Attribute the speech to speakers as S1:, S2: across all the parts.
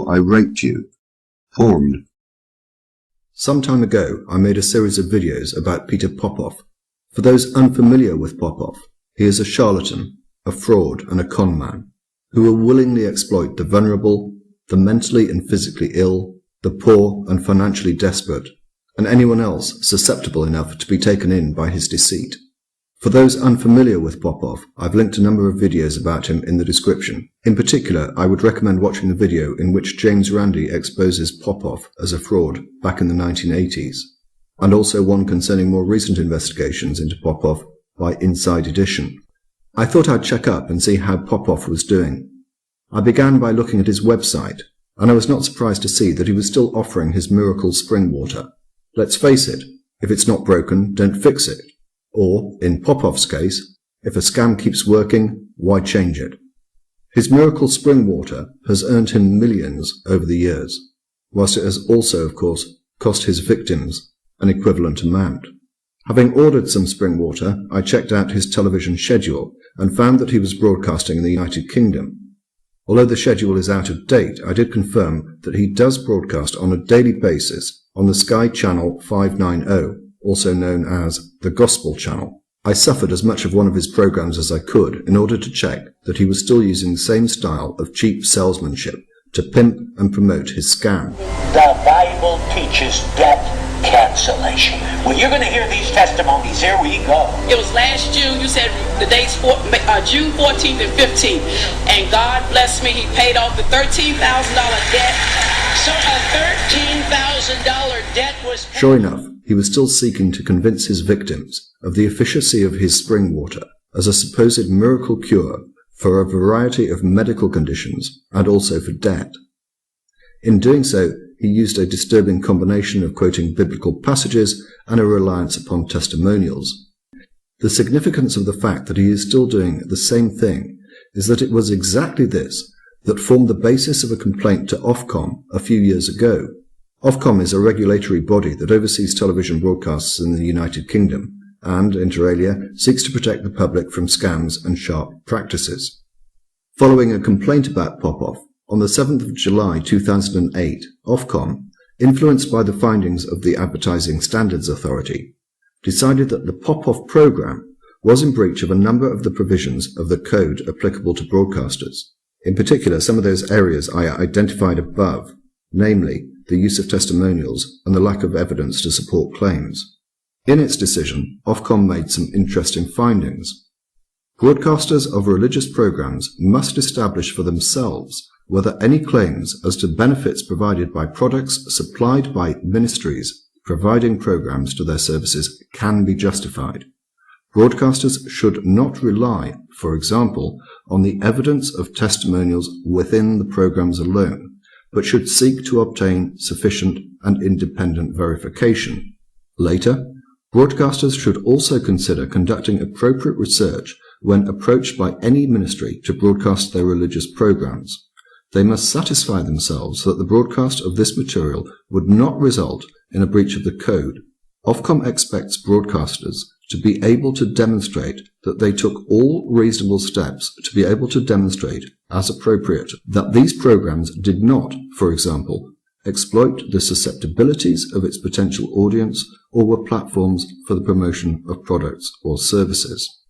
S1: I raped you. Formed. Some time ago, I made a series of videos about Peter Popoff. For those unfamiliar with Popoff, he is a charlatan, a fraud, and a con man, who will willingly exploit the vulnerable, the mentally and physically ill, the poor and financially desperate, and anyone else susceptible enough to be taken in by his deceit. For those unfamiliar with Popoff, I've linked a number of videos about him in the description. In particular, I would recommend watching the video in which James Randi exposes Popoff as a fraud back in the 1980s, and also one concerning more recent investigations into Popoff by Inside Edition. I thought I'd check up and see how Popoff was doing. I began by looking at his website, and I was not surprised to see that he was still offering his miracle spring water. Let's face it, if it's not broken, don't fix it. Or, in Popoff's case, if a scam keeps working, why change it? His miracle spring water has earned him millions over the years, whilst it has also, of course, cost his victims an equivalent amount. Having ordered some spring water, I checked out his television schedule and found that he was broadcasting in the United Kingdom. Although the schedule is out of date, I did confirm that he does broadcast on a daily basis on the Sky Channel 590, also known as the Gospel Channel. I suffered as much of one of his programs as I could in order to check that he was still using the same style of cheap salesmanship to pimp and promote his scam.
S2: The Bible teaches debt cancellation. Well, you're going to hear these testimonies. Here we go.
S3: It was last June. You said the dates June 14th and 15th. And God blessed me. He paid off the $13,000 debt. So a $13,000 debt was...
S1: Sure enough, he was still seeking to convince his victims of the efficacy of his spring water as a supposed miracle cure for a variety of medical conditions and also for debt. In doing so, he used a disturbing combination of quoting biblical passages and a reliance upon testimonials. The significance of the fact that he is still doing the same thing is that it was exactly this that formed the basis of a complaint to Ofcom a few years ago. Ofcom is a regulatory body that oversees television broadcasts in the United Kingdom and, inter alia, seeks to protect the public from scams and sharp practices. Following a complaint about Popoff, on the 7th of July 2008, Ofcom, influenced by the findings of the Advertising Standards Authority, decided that the Popoff program was in breach of a number of the provisions of the code applicable to broadcasters, in particular some of those areas I identified above, namely the use of testimonials and the lack of evidence to support claims. In its decision, Ofcom made some interesting findings. Broadcasters of religious programs must establish for themselves whether any claims as to benefits provided by products supplied by ministries providing programs to their services can be justified. Broadcasters should not rely, for example, on the evidence of testimonials within the programs alone, but should seek to obtain sufficient and independent verification. Later, broadcasters should also consider conducting appropriate research when approached by any ministry to broadcast their religious programs. They must satisfy themselves that the broadcast of this material would not result in a breach of the code. Ofcom expects broadcasters to be able to demonstrate that they took all reasonable steps to be able to demonstrate, as appropriate, that these programs did not, for example, exploit the susceptibilities of its potential audience or were platforms for the promotion of products or services.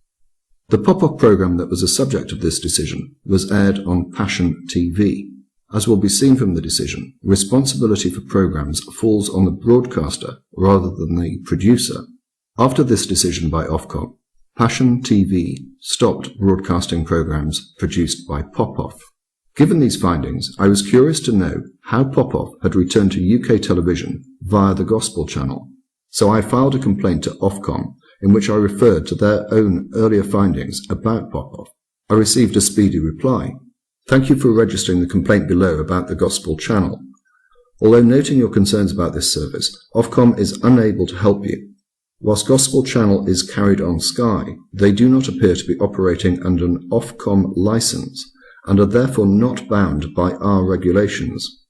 S1: The Popoff program that was the subject of this decision was aired on Passion TV. As will be seen from the decision, responsibility for programs falls on the broadcaster rather than the producer. After this decision by Ofcom, Passion TV stopped broadcasting programs produced by Popoff. Given these findings, I was curious to know how Popoff had returned to UK television via the Gospel Channel. So I filed a complaint to Ofcom in which I referred to their own earlier findings about Popoff. I received a speedy reply. Thank you for registering the complaint below about the Gospel Channel. Although noting your concerns about this service, Ofcom is unable to help you. Whilst Gospel Channel is carried on Sky, they do not appear to be operating under an Ofcom license and are therefore not bound by our regulations.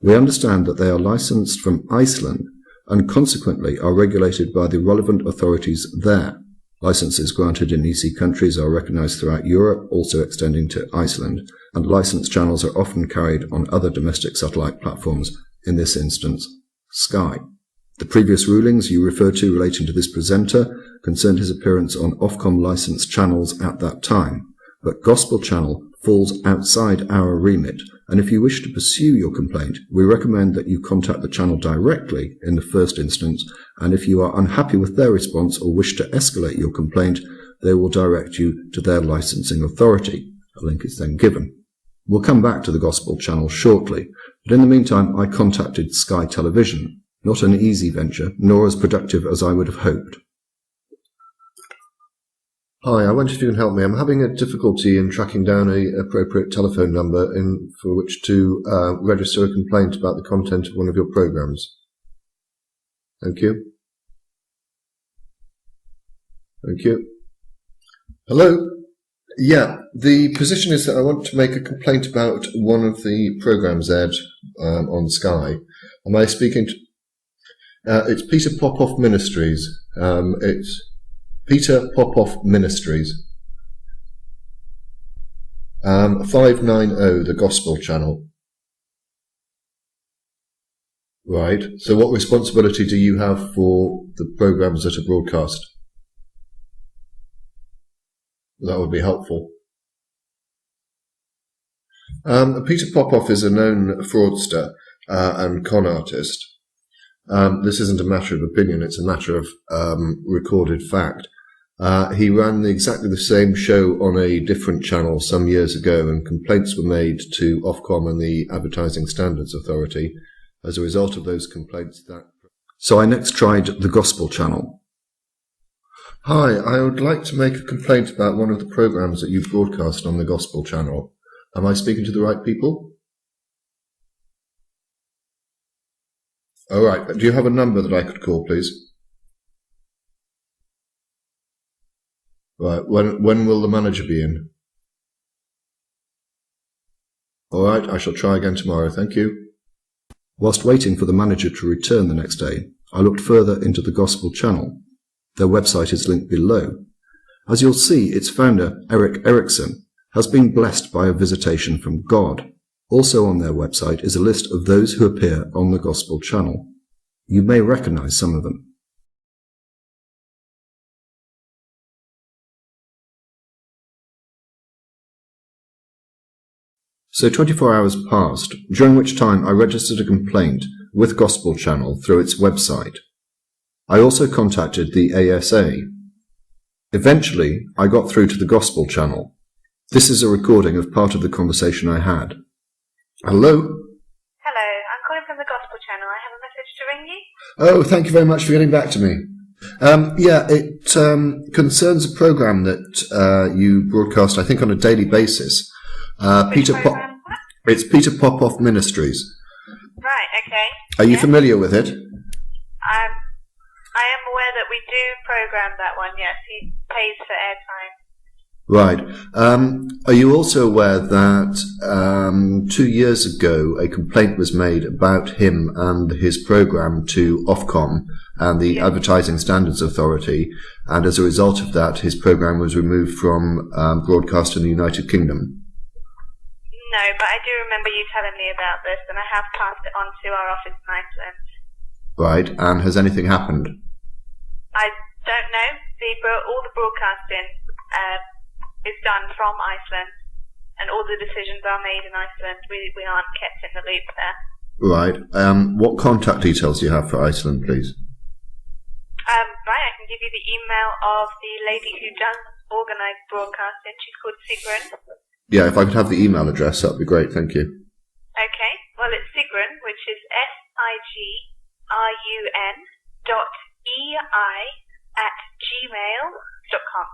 S1: We understand that they are licensed from Iceland and consequently are regulated by the relevant authorities there. Licenses granted in EC countries are recognised throughout Europe, also extending to Iceland, and licensed channels are often carried on other domestic satellite platforms, in this instance, Sky. The previous rulings you referred to relating to this presenter concerned his appearance on Ofcom licensed channels at that time, but Gospel Channel falls outside our remit, and if you wish to pursue your complaint, we recommend that you contact the channel directly in the first instance, and if you are unhappy with their response or wish to escalate your complaint, they will direct you to their licensing authority. A link is then given. We'll come back to the Gospel Channel shortly, but in the meantime I contacted Sky Television. Not an easy venture, nor as productive as I would have hoped. Hi, I wonder if you can help me. I'm having a difficulty in tracking down an appropriate telephone number for which to register a complaint about the content of one of your programs. Thank you. Thank you. Hello? Yeah, the position is that I want to make a complaint about one of the programs aired on Sky. Am I speaking to... it's Peter Popoff Ministries. It's Peter Popoff Ministries. 590, the Gospel Channel. Right. So what responsibility do you have for the programs that are broadcast? That would be helpful. Peter Popoff is a known fraudster and con artist. This isn't a matter of opinion, it's a matter of recorded fact. He ran exactly the same show on a different channel some years ago, and complaints were made to Ofcom and the Advertising Standards Authority. As a result of those complaints, So I next tried the Gospel Channel. Hi, I would like to make a complaint about one of the programs that you broadcast on the Gospel Channel. Am I speaking to the right people? All right. Do you have a number that I could call, please? Right. When will the manager be in? All right. I shall try again tomorrow. Thank you. Whilst waiting for the manager to return the next day, I looked further into the Gospel Channel. Their website is linked below. As you'll see, its founder, Eric Erickson, has been blessed by a visitation from God. Also on their website is a list of those who appear on the Gospel Channel. You may recognize some of them. So 24 hours passed, during which time I registered a complaint with Gospel Channel through its website. I also contacted the ASA. Eventually, I got through to the Gospel Channel. This is a recording of part of the conversation I had. Hello?
S4: Hello, I'm calling from the Gospel Channel. I have a message to ring you.
S1: Oh, thank you very much for getting back to me. It concerns a program that you broadcast, I think, on a daily basis. It's Peter Popoff Ministries.
S4: Right, okay.
S1: Are you familiar with it?
S4: I am aware that we do program that one, yes. He pays for airtime.
S1: Right. Are you also aware that 2 years ago a complaint was made about him and his program to Ofcom and the Advertising Standards Authority, and as a result of that his program was removed from broadcast in the United Kingdom?
S4: No, but I do remember you telling me about this, and I have passed it on to our office in Iceland.
S1: Right, and has anything happened?
S4: I don't know. All the broadcasting is done from Iceland, and all the decisions are made in Iceland. We aren't kept in the loop there.
S1: Right. What contact details do you have for Iceland, please?
S4: Right, I can give you the email of the lady who does organise broadcasting. She's called Sigrun.
S1: Yeah, if I could have the email address, that'd be great. Thank you.
S4: Okay. Well, it's Sigrun, which is sigrun.ei@gmail.com.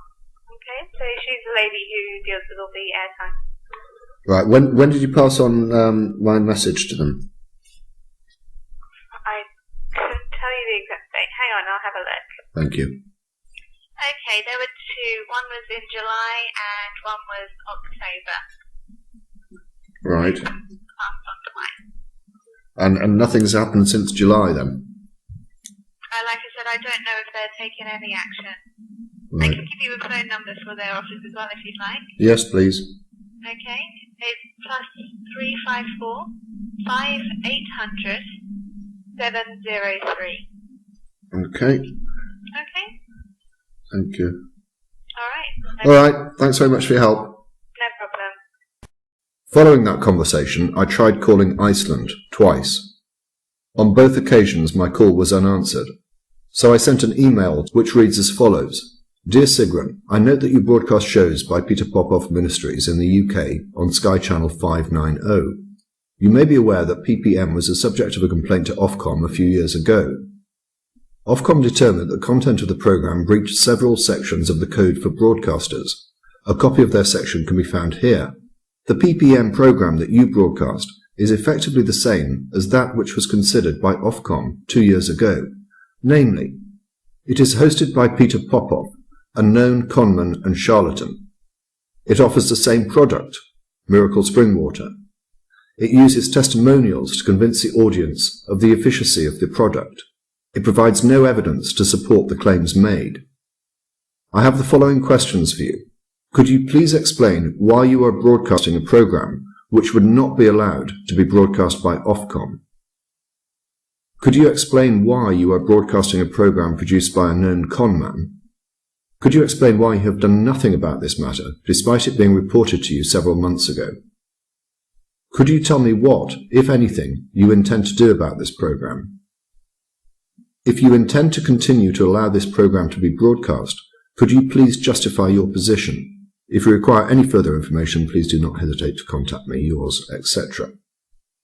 S4: Okay, so she's the lady who deals with all the airtime.
S1: Right. When did you pass on my message to them?
S4: I couldn't tell you the exact date. Hang on, I'll have a look.
S1: Thank you.
S4: Okay, there were two. One was in July and one was October.
S1: Right.
S4: Passed on twice.
S1: And nothing's happened since July then?
S4: Like I said, I don't know if they're taking any action. I can give you a phone number for their office as well if you'd like.
S1: Yes, please.
S4: Okay, it's plus 354 5800 703.
S1: Okay.
S4: Okay.
S1: Thank you.
S4: Alright.
S1: All right. Thanks very much for your help.
S4: No problem.
S1: Following that conversation, I tried calling Iceland twice. On both occasions, my call was unanswered. So I sent an email which reads as follows. Dear Sigrun, I note that you broadcast shows by Peter Popoff Ministries in the UK on Sky Channel 590. You may be aware that PPM was the subject of a complaint to Ofcom a few years ago. Ofcom determined that content of the programme breached several sections of the Code for Broadcasters. A copy of their section can be found here. The PPM programme that you broadcast is effectively the same as that which was considered by Ofcom 2 years ago. Namely, it is hosted by Peter Popoff, a known conman and charlatan. It offers the same product, miracle spring water. It uses testimonials to convince the audience of the efficacy of the product. It provides no evidence to support the claims made. I have the following questions for you. Could you please explain why you are broadcasting a program which would not be allowed to be broadcast by Ofcom? Could you explain why you are broadcasting a program produced by a known conman? Could you explain why you have done nothing about this matter, despite it being reported to you several months ago? Could you tell me what, if anything, you intend to do about this program? If you intend to continue to allow this program to be broadcast, could you please justify your position? If you require any further information, please do not hesitate to contact me, yours, etc.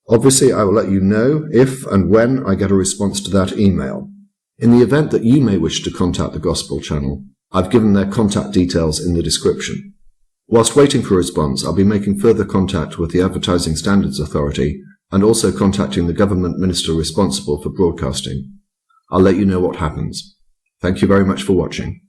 S1: Obviously, I will let you know if and when I get a response to that email. In the event that you may wish to contact the Gospel Channel, I've given their contact details in the description. Whilst waiting for a response, I'll be making further contact with the Advertising Standards Authority and also contacting the government minister responsible for broadcasting. I'll let you know what happens. Thank you very much for watching.